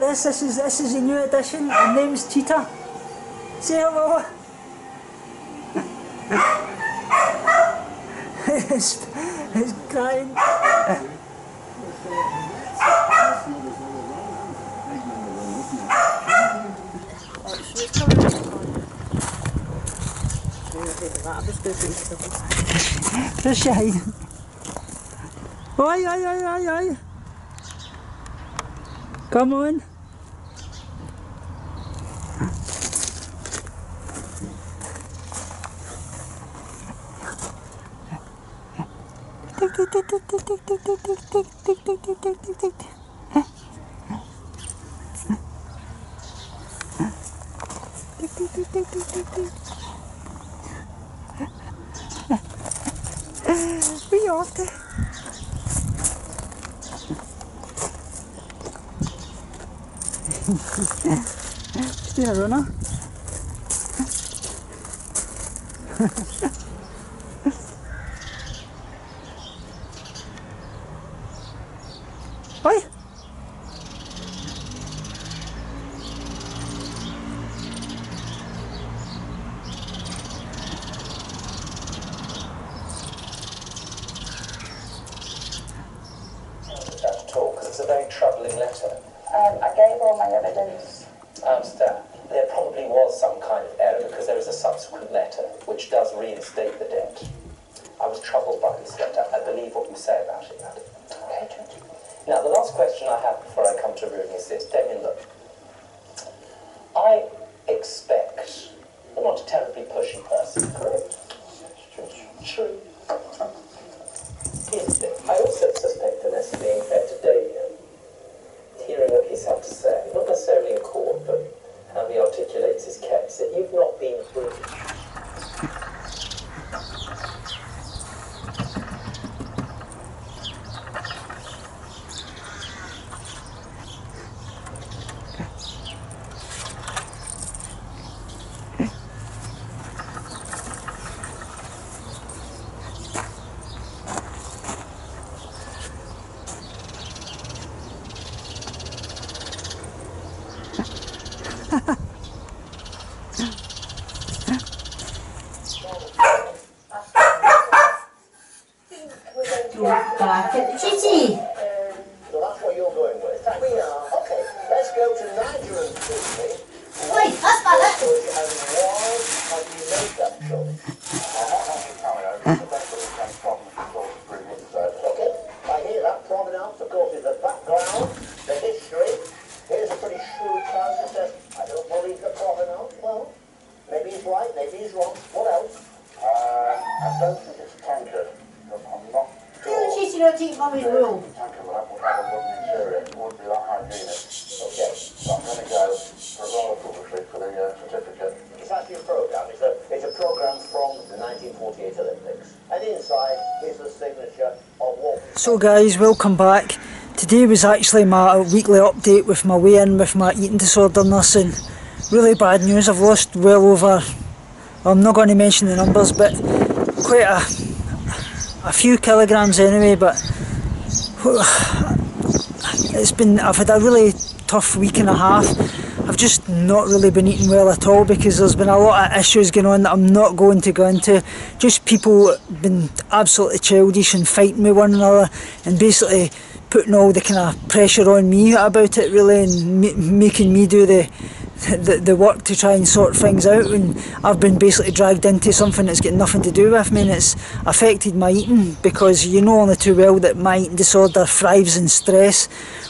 this. This is a new edition. Her name's Cheetah. Say hello. It's crying. Where's she hiding? Oi, oi, oi, oi, oi. Come on. We off there. Is there a runner? Oi! It's a very troubling letter. I gave all my evidence. I understand. There probably was some kind of error because there is a subsequent letter which does reinstate the debt. I was troubled by this letter. I believe what you say about it, madam. Okay, Judge. Now, the last question I have before I come to ruling is this. Damien, look. I expect I'm not a terribly pushy person, correct? True. Here's the thing. I also suspect Vanessa being fair to Damien. Hearing what he's had to say, not necessarily in court, but how he articulates his case, that you've not been through. Cheetah! So that's what you're going with. We are. Okay, let's go to Nigel and Susie. Wait, that's my left. And why have you made that choice? I'm not having carry over. The best of the same problem for 3 months ago. Okay, I hear that. Provenance, of course, is the background, the history. Here's a pretty shrewd crowd that says, I don't believe the provenance. Well, maybe he's right, maybe he's wrong. What else? I don't think it's tankard. I'm not sure. Cheetah, don't eat Mummy's rule. Tanker will have a wooden interior. It wouldn't be that hygienic. Okay, so I'm going to go for a roller publicly for the certificate. It's actually a programme. It's a programme from the 1948 Olympics. And inside is the signature of what... So guys, welcome back. Today was actually my weekly update with my weigh-in with my eating disorder nursing. Really bad news. I've lost well over, I'm not going to mention the numbers, but quite a few kilograms anyway. But I've had a really tough week and a half. I've just not really been eating well at all because there's been a lot of issues going on that I'm not going to go into. Just people been absolutely childish and fighting with one another and basically putting all the kind of pressure on me about it really, and making me do the work to try and sort things out, and I've been basically dragged into something that's got nothing to do with me, and it's affected my eating because you know only too well that my eating disorder thrives in stress.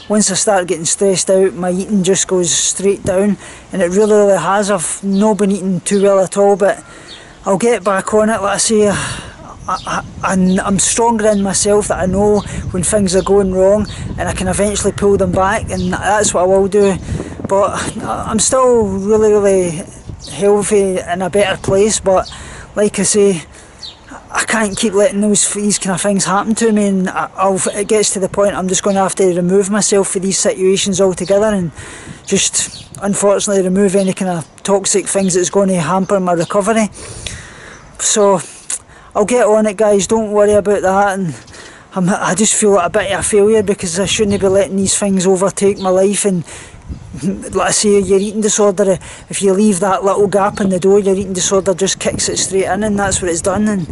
Once I start getting stressed out, my eating just goes straight down, and it really has. I've not been eating too well at all, but I'll get back on it. Like I say, I'm stronger in myself that I know when things are going wrong and I can eventually pull them back, and that's what I will do. But I'm still really healthy, in a better place, but like I say, I can't keep letting these kind of things happen to me, and it gets to the point I'm just going to have to remove myself from these situations altogether and just unfortunately remove any kind of toxic things that's going to hamper my recovery. So I'll get on it, guys, don't worry about that. And I just feel like a bit of a failure because I shouldn't be letting these things overtake my life and like I say, your eating disorder, if you leave that little gap in the door, your eating disorder just kicks it straight in, and that's what it's done. And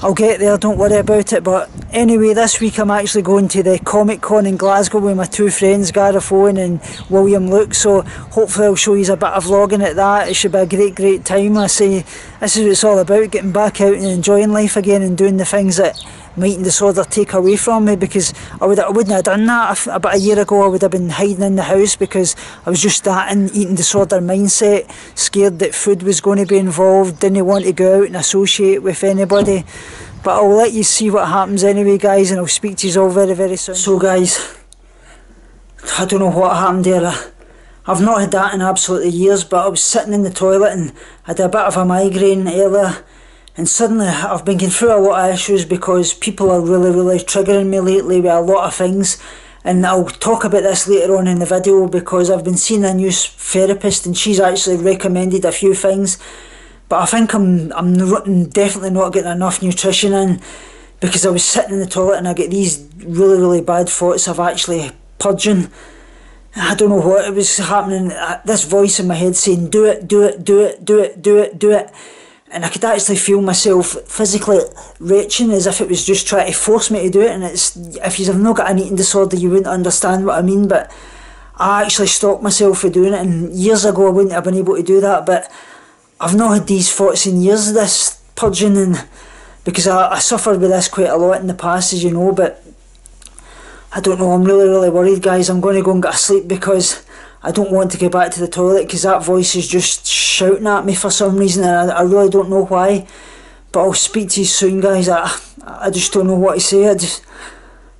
I'll get there, don't worry about it. But anyway, this week I'm actually going to the Comic Con in Glasgow with my two friends, Gareth Owen and William Luke, so hopefully I'll show you a bit of vlogging at that. It should be a great time. I say, this is what it's all about, getting back out and enjoying life again and doing the things that my eating disorder take away from me, because I wouldn't have done that about a year ago. I would have been hiding in the house because I was just that in eating disorder mindset, scared that food was going to be involved, didn't want to go out and associate with anybody. But I'll let you see what happens anyway, guys, and I'll speak to you all very soon. So guys, I don't know what happened there. I've not had that in absolutely years, but I was sitting in the toilet and I had a bit of a migraine earlier. And suddenly I've been going through a lot of issues because people are really triggering me lately with a lot of things. And I'll talk about this later on in the video, because I've been seeing a new therapist and she's actually recommended a few things. But I think I'm definitely not getting enough nutrition in, because I was sitting in the toilet and I get these really bad thoughts of actually purging. I don't know what it was happening. This voice in my head saying, do it. And I could actually feel myself physically retching, as if it was just trying to force me to do it. And it's, if you've not got an eating disorder, you wouldn't understand what I mean. But I actually stopped myself from doing it, and years ago I wouldn't have been able to do that. But I've not had these thoughts in years, this purging, and because I suffered with this quite a lot in the past, as you know. But I don't know, I'm really worried, guys. I'm going to go and get a sleep because I don't want to go back to the toilet, because that voice is just shouting at me for some reason, and I really don't know why. But I'll speak to you soon, guys. I just don't know what to say. I just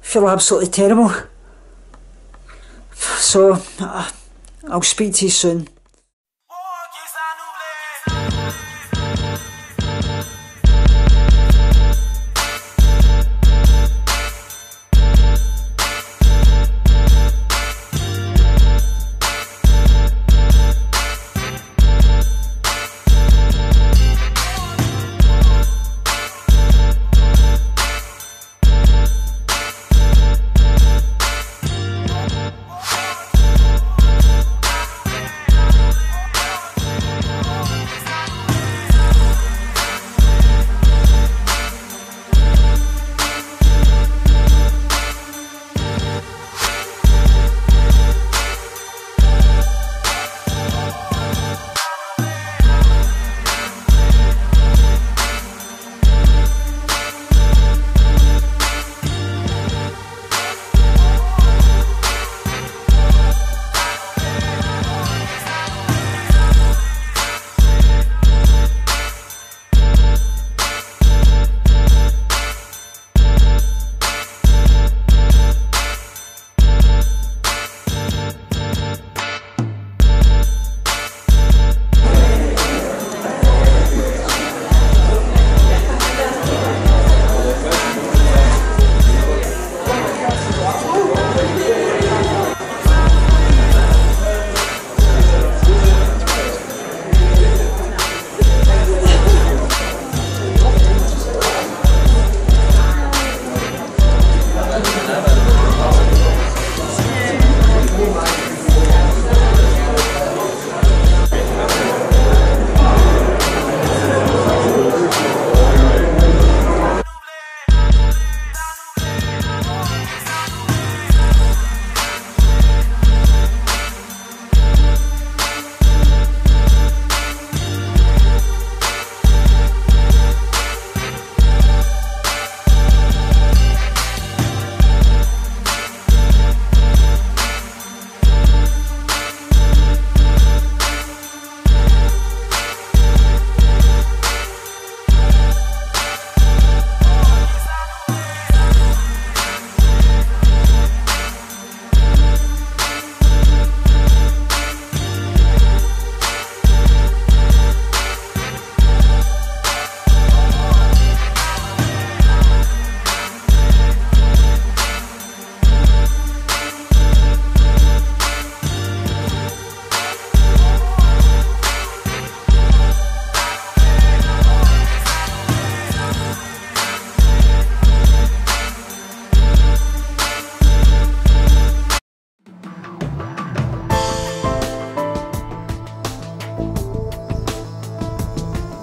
feel absolutely terrible. So I'll speak to you soon.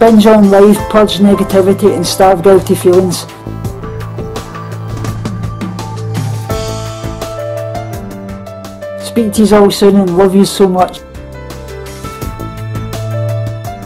binge on life, purge negativity and starve guilty feelings. Speak to you all soon and love you so much.